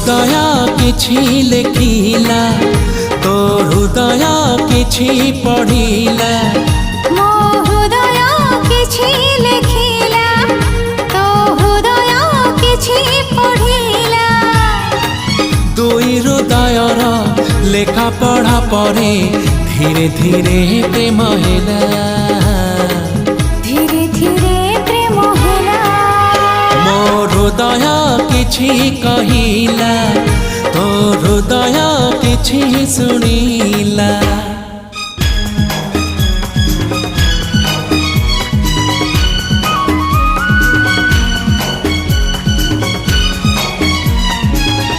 हृदय किछि लेखिला तो हृदय किछि पढ़िला मो हृदय किछि लेखिला तो हृदय किछि पढ़िला दुई हृदयर लेखा पढ़ा परे धीरे धीरे प्रेम हेला धीरे धीरे प्रेम हेला मो हृदय किछि कहिला तो हृदय किछि सुनिला।